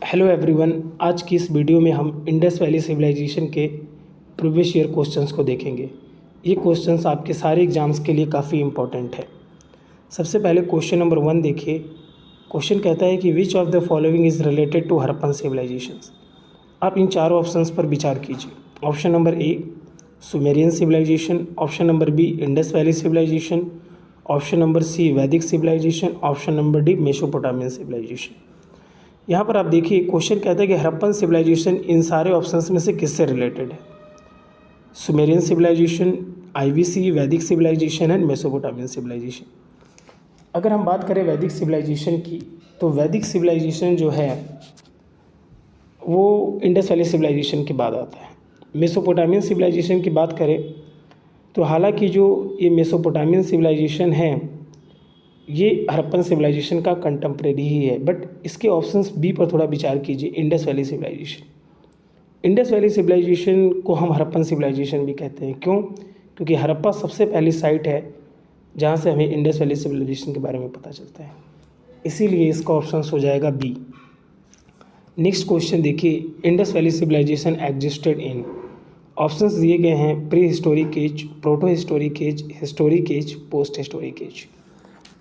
Hello everyone, आज की इस वीडियो में हम इंडस वैली सिविलाइजेशन के प्रीवियस ईयर क्वेश्चंस को देखेंगे। ये क्वेश्चंस आपके सारे एग्जाम्स के लिए काफ़ी इंपॉर्टेंट है। सबसे पहले क्वेश्चन नंबर 1 देखिए। क्वेश्चन कहता है कि which of the following is related to Harappan civilisations. आप इन चारों ऑप्शंस पर विचार कीजिए। Option number A Sumerian civilisation, option number B Indus valley civilisation, option number C Vedic civilisation, option number D Mesopotamian civilisation. यहाँ पर आप देखिए क्वेश्चन कहता है कि हड़प्पन सिविलाइजेशन इन सारे ऑप्शंस में से किससे रिलेटेड है। सुमेरियन सिविलाइजेशन, आईवीसी, वैदिक सिविलाइजेशन एंड मेसोपोटामियन सिविलाइजेशन। अगर हम बात करें वैदिक सिविलाइजेशन की, तो वैदिक सिविलाइजेशन जो है वो इंडस वैली सिविलाइजेशन के बाद आता है। मेसोपोटामियन सिविलाइजेशन की बात करें तो हालांकि जो ये मेसोपोटामियन सिविलाइजेशन है ये हड़प्पन सिविलाइजेशन का कंटेम्प्रेरी ही है, बट इसके ऑप्शंस बी पर थोड़ा विचार कीजिए। Indus valley civilisation, Indus valley civilization को हम हड़प्पन सिविलाइजेशन भी कहते हैं। क्यों? क्योंकि हड़प्पा सबसे पहली साइट है जहाँ से हमें इंडस वैली सिविलाइजेशन के बारे में पता चलता है, इसीलिए इसका ऑप्शन हो जाएगा बी। नेक्स्ट क्वेश्चन देखिए। Indus valley civilization existed in, options दिए गए हैं prehistoric age, proto historic age, historic age, post historic age.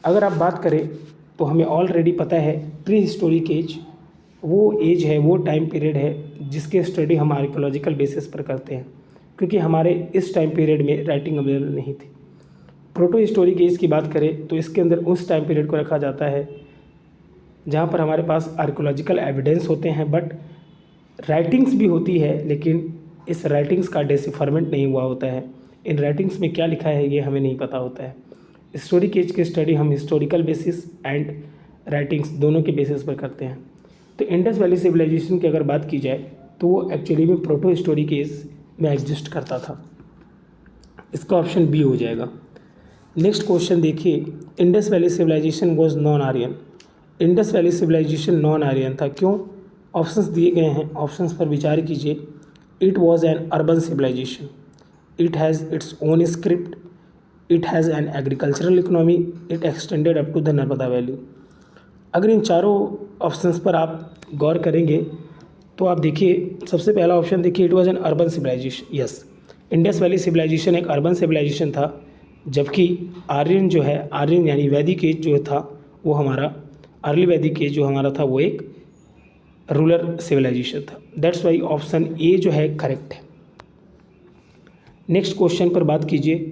अगर आप बात करें तो हमें ऑलरेडी पता है प्री हिस्टोरिक एज वो एज है, वो टाइम पीरियड है जिसके स्टडी हम आर्कियोलॉजिकल बेसिस पर करते हैं, क्योंकि हमारे इस टाइम पीरियड में राइटिंग अवेलेबल नहीं थी। प्रोटो हिस्टोरिक एज की बात करें तो इसके अंदर उस टाइम पीरियड को रखा जाता है जहाँ पर हमारे पास आर्कियोलॉजिकल एविडेंस होते हैं, बट राइटिंग्स भी होती है, लेकिन इस राइटिंग्स का डेसिफरमेंट नहीं हुआ होता है। इन राइटिंग्स में क्या लिखा है ये हमें नहीं पता होता है। हिस्टोरिक एज की स्टडी हम हिस्टोरिकल बेसिस एंड राइटिंग्स दोनों के बेसिस पर करते हैं। तो इंडस वैली सिविलाइजेशन की अगर बात की जाए तो वो एक्चुअली में प्रोटो हिस्टोरिक एज में एग्जिस्ट करता था। इसका ऑप्शन बी हो जाएगा। नेक्स्ट क्वेश्चन देखिए। Indus valley civilization was non Aryan, Indus valley civilization non Aryan था। क्यों? ऑप्शंस दिए गए हैं, ऑप्शंस पर विचार कीजिए। It was an urban civilization, it has its own script, it has an agricultural economy, it extended up to the Narmada valley. अगर इन चारों ऑप्शंस पर आप गौर करेंगे तो आप देखिए सबसे पहला ऑप्शन देखिए, it was an urban civilization. Yes, Indus valley civilization एक अर्बन सिविलाइजेशन था, जबकि आर्यन जो है, आर्यन यानी वैदिक एज जो था वो हमारा अर्ली वैदिक एज जो हमारा था वो एक रूरल सिविलाइजेशन था। दैट्स वाई ऑप्शन ए जो है करेक्ट है। नेक्स्ट क्वेश्चन पर बात कीजिए।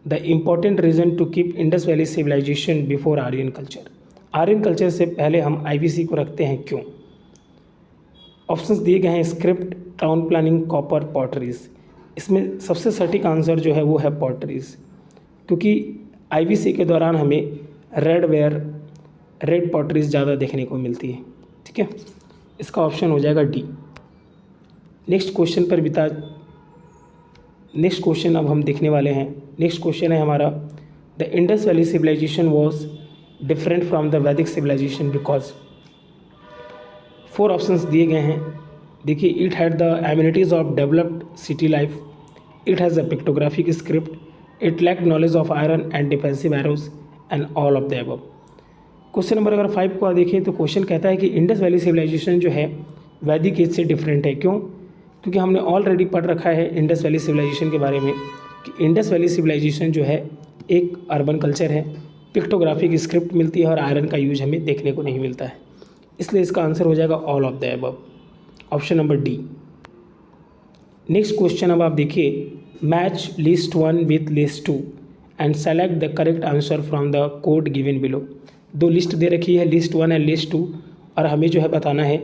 The important reason to keep Indus valley civilization before Aryan culture, Aryan culture से पहले हम आईवीसी को रखते हैं, क्यों? ऑप्शंस दिए गए हैं script, town planning, copper, potteries. इसमें सबसे सटीक आंसर जो है वो है पॉटरीज, क्योंकि आईवीसी के दौरान हमें रेड पॉटरीज ज़्यादा देखने को मिलती है। ठीक है, इसका ऑप्शन हो जाएगा डी। नेक्स्ट क्वेश्चन अब हम देखने वाले हैं। नेक्स्ट क्वेश्चन है हमारा, the Indus valley civilization was different from the Vedic civilization because. 4 options दिए गए हैं। देखिए, it had the amenities of developed city life, it has a pictographic script, it lacked knowledge of iron and defensive arrows and all of the above. Question number अगर 5 को देखें तो question कहता है कि इंडस वैली सिविलाइजेशन जो है वैदिक एज से डिफरेंट है। क्यों? क्योंकि हमने ऑलरेडी पढ़ रखा है इंडस वैली सिविलाइजेशन के बारे में कि इंडस वैली सिविलाइजेशन जो है एक अर्बन कल्चर है, पिक्टोग्राफिक स्क्रिप्ट मिलती है और आयरन का यूज हमें देखने को नहीं मिलता है, इसलिए इसका आंसर हो जाएगा all of the above, option number D. Next question अब आप देखिए। Match list 1 with list 2 and select the correct answer from the code given below. 2 list दे रखी है, लिस्ट 1 एंड लिस्ट 2, और हमें जो है बताना है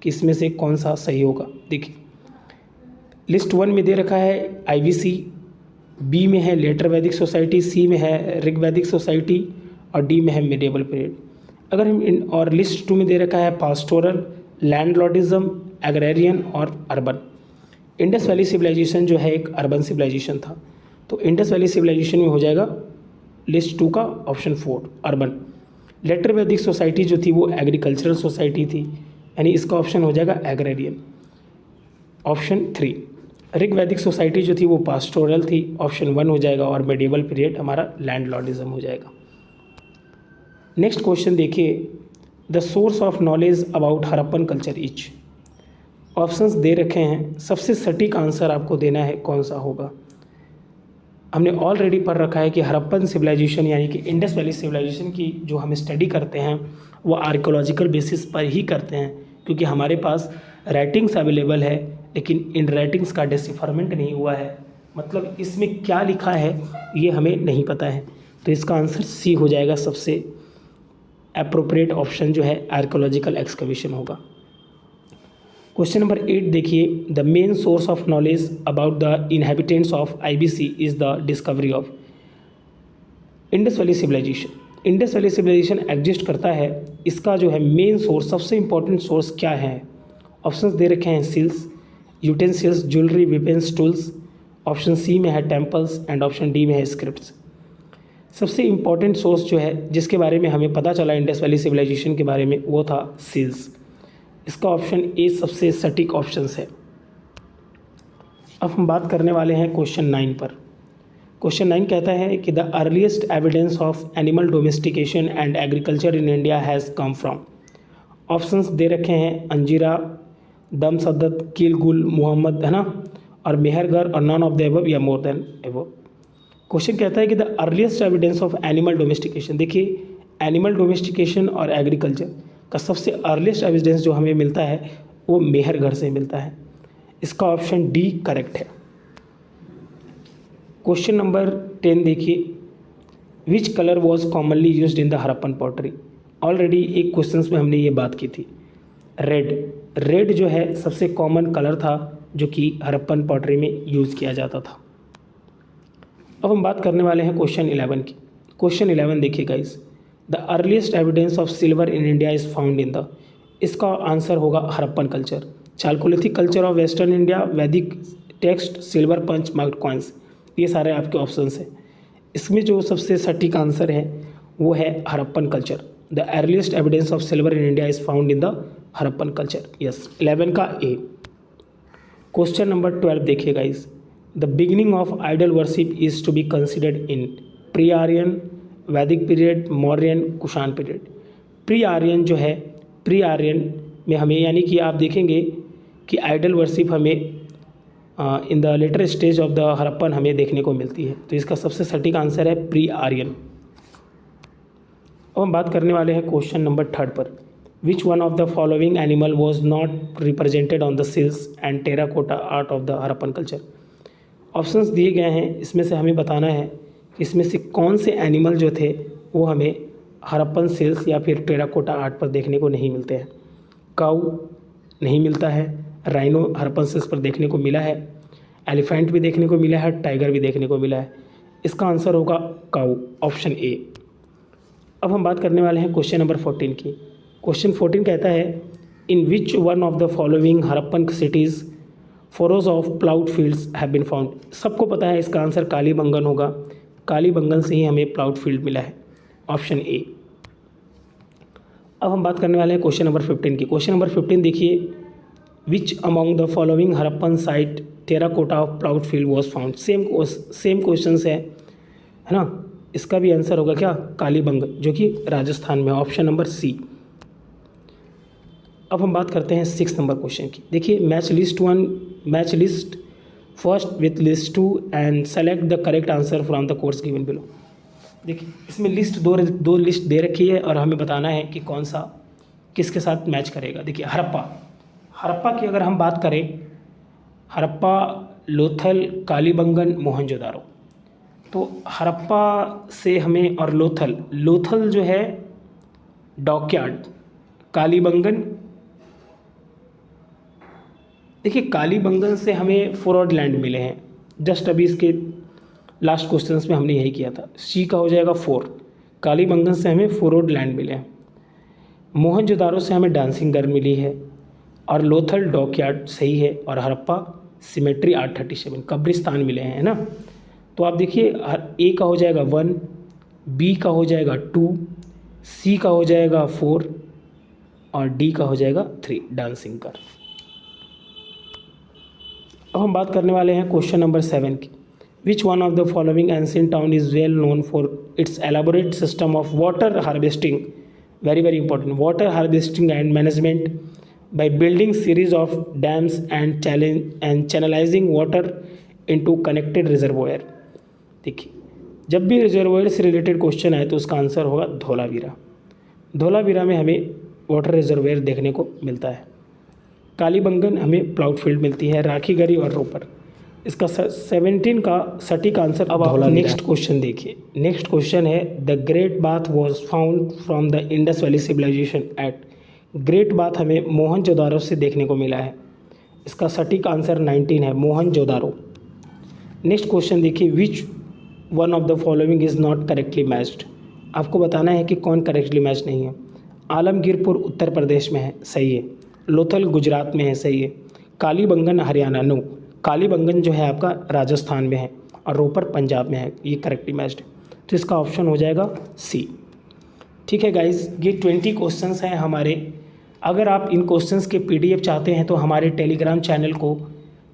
कि इसमें से कौन सा सही होगा। देखिए, लिस्ट 1 में दे रखा है आईवीसी, बी में है लेटर वैदिक सोसाइटी, सी में है ऋग वैदिक सोसाइटी और डी में है मिडिएवल पीरियड। अगर हम और लिस्ट 2 में दे रखा है पास्टोरल, लैंडलॉर्डिज्म, एग्रेरियन और अर्बन। इंडस वैली सिविलाइजेशन जो है एक अर्बन सिविलाइजेशन था, तो इंडस वैली सिविलाइजेशन में हो जाएगा लिस्ट 2 का ऑप्शन 4 अर्बन। लेटर वैदिक सोसाइटी जो थी वो एग्रीकल्चरल सोसाइटी थी, यानी इसका ऑप्शन हो जाएगा एग्रेरियन, ऑप्शन 3। ऋग वैदिक सोसाइटी जो थी वो पास्टोरल थी, ऑप्शन 1 हो जाएगा, और मेडिएवल पीरियड हमारा लैंडलॉर्डिज्म हो जाएगा। नेक्स्ट क्वेश्चन देखिए। The source of knowledge about Harappan culture is. Options दे रखे हैं, सबसे सटीक आंसर आपको देना है कौन सा होगा। हमने ऑलरेडी पढ़ रखा है कि हड़प्पन सिविलाइजेशन यानी कि इंडस वैली सिविलाइजेशन की जो हम स्टडी करते हैं वो आर्कियोलॉजिकल बेसिस पर ही करते हैं, क्योंकि हमारे पास राइटिंग्स अवेलेबल है लेकिन इन राइटिंग्स का डिसिफरमेंट नहीं हुआ है, मतलब इसमें क्या लिखा है ये हमें नहीं पता है। तो इसका आंसर सी हो जाएगा, सबसे अप्रोप्रिएट ऑप्शन जो है आर्कियोलॉजिकल एक्सकवेशन होगा। क्वेश्चन नंबर 8 देखिए, the main source of knowledge about the inhabitants of IBC is the discovery of Indus valley civilisation. Indus valley civilisation exist करता है, इसका जो है मेन सोर्स, सबसे इंपॉर्टेंट सोर्स क्या है। ऑप्शंस दे रखे हैं, seals, utensils, jewellery, weapons, tools. Option C में है टेम्पल्स एंड ऑप्शन डी में है स्क्रिप्ट्स। सबसे इम्पॉर्टेंट सोर्स जो है जिसके बारे में हमें पता चला इंडस वैली सिविलाइजेशन के बारे में वो था सिल्स। इसका ऑप्शन ए सबसे सटीक ऑप्शन है। अब हम बात करने वाले हैं क्वेश्चन 9 पर। क्वेश्चन 9 कहता है कि the earliest evidence of animal domestication and agriculture in India has come from. Options दे रखे हैं, अंजीरा, दम सद्दत, कीलगुल, मोहम्मद, है ना, और मेहरगर, और नॉन ऑफ द एबव या मोर देन एबव। क्वेश्चन कहता है कि the earliest evidence of animal domestication. देखिए, एनिमल डोमेस्टिकेशन और एग्रीकल्चर का सबसे अर्लीस्ट एविडेंस जो हमें मिलता है वो मेहरगढ़ से मिलता है। इसका ऑप्शन डी करेक्ट है। क्वेश्चन नंबर 10 देखिए, which colour was commonly used in the Harappan pottery. Already एक क्वेश्चंस में हमने ये बात की थी, रेड। रेड जो है सबसे कॉमन कलर था जो कि हड़प्पन पॉटरी में यूज़ किया जाता था। अब हम बात करने वाले हैं क्वेश्चन 11 की। क्वेश्चन 11 देखिए guys, the earliest evidence of silver in India is found in the. इसका आंसर होगा Harappan culture, chalcolithic culture of western India, Vedic text, silver punch marked coins. ये सारे आपके ऑप्शंस हैं। इसमें जो सबसे सटीक आंसर है वो है Harappan culture. The earliest evidence of silver in India is found in the Harappan culture. Yes, 11 का ए। क्वेश्चन नंबर 12 देखिए guys, the beginning of idol worship is to be considered in pre Aryan, Vedic period, Mauryan, Kushan period. Pre Aryan जो है, pre Aryan में हमें यानी कि आप देखेंगे कि आइडल वर्शिप हमें in the later stage of the Harappan हमें देखने को मिलती है। तो इसका सबसे सटीक आंसर है प्री आर्यन। अब हम बात करने वाले हैं क्वेश्चन नंबर 3 पर। Which one of the following animal was not represented on the seals and terracotta art of the Harappan culture. Options दिए गए हैं, इसमें से हमें बताना है कि इसमें से कौन से एनिमल जो थे वो हमें हड़प्पन सिल्स या फिर टेराकोटा आर्ट पर देखने को नहीं मिलते हैं। काऊ नहीं मिलता है, राइनो हड़प्पन सिल्स पर देखने को मिला है, एलिफेंट भी देखने को मिला है, टाइगर भी देखने को मिला है। इसका आंसर होगा काऊ, ऑप्शन ए। अब हम बात करने वाले हैं क्वेश्चन नंबर 14 की। क्वेश्चन 14 कहता है, in which one of the following Harappan cities furrows of ploughed fields have been found. सबको पता है इसका आंसर कालीबंगन होगा। कालीबंगन से ही हमें प्लाउड फील्ड मिला है, ऑप्शन ए। अब हम बात करने वाले हैं क्वेश्चन नंबर 15 की। क्वेश्चन नंबर 15 देखिए, which among the following Harappan site terracotta of ploughed field was found. Same question है ना। इसका भी आंसर होगा क्या, कालीबंगन, जो कि राजस्थान में, ऑप्शन नंबर सी। अब हम बात करते हैं 6 नंबर क्वेश्चन की। देखिए, match list 1, match list first with list 2 and select the correct answer from the course given below. देखिए, इसमें लिस्ट दो लिस्ट दे रखी है और हमें बताना है कि कौन सा किसके साथ मैच करेगा। देखिए, हड़प्पा की अगर हम बात करें, हड़प्पा, लोथल, कालीबंगन, मोहनजोदारो। तो हड़प्पा से हमें, और लोथल जो है डॉकयार्ड, कालीबंगन, देखिए कालीबंगन से हमें फॉरवर्ड लैंड मिले हैं। जस्ट अभी इसके लास्ट क्वेश्चंस में हमने यही किया था। सी का हो जाएगा 4। कालीबंगन से हमें फॉरवर्ड लैंड मिले हैं। मोहनजोदारो से हमें डांसिंग गर्ल मिली है, और लोथल डॉकयार्ड सही है, और हड़प्पा सिमेट्री 837 कब्रिस्तान मिले हैं, है ना। तो आप देखिए, ए का हो जाएगा 1, बी का हो जाएगा 2, सी का हो जाएगा 4, और डी का हो जाएगा 3 डांसिंग गर्ल। अब हम बात करने वाले हैं क्वेश्चन नंबर 7 की। विच one of the following ancient town is well known for its elaborate system of water harvesting very very important, water harvesting and management by building series of dams and channelising water into connected reservoir. देखिए, जब भी reservoir से related question आए तो उसका answer होगा धौलावीरा। धौलावीरा में हमें वाटर रिजर्वोयर देखने को मिलता है। कालीबंगन हमें प्लाउड फील्ड मिलती है, राखीगढ़ी और रोपर। इसका 17 का सटीक आंसर। अब आप नेक्स्ट क्वेश्चन देखिए। नेक्स्ट क्वेश्चन है the great bath was found from the Indus valley civilization at. Great bath हमें मोहनजोदारो से देखने को मिला है। इसका सटीक आंसर 19 है, मोहनजोदारो। नेक्स्ट क्वेश्चन देखिए, विच one of the following is not correctly matched. आपको बताना है कि कौन करेक्टली मैच नहीं है। आलमगीरपुर उत्तर प्रदेश में है, सही है। लोथल गुजरात में है, सही है। कालीबंगन हरियाणा, नो, कालीबंगन जो है आपका राजस्थान में है और रोपर पंजाब में है, ये करेक्टली मैच्ड। तो इसका ऑप्शन हो जाएगा सी। ठीक है गाइज, ये 20 क्वेश्चंस हैं हमारे। अगर आप इन क्वेश्चंस के PDF चाहते हैं तो हमारे टेलीग्राम चैनल को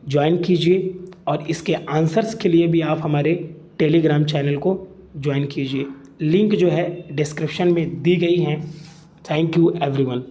ज्वाइन कीजिए और इसके आंसर्स के लिए भी आप हमारे टेलीग्राम चैनल को ज्वाइन कीजिए। लिंक जो है डिस्क्रिप्शन में दी गई है। Thank you everyone.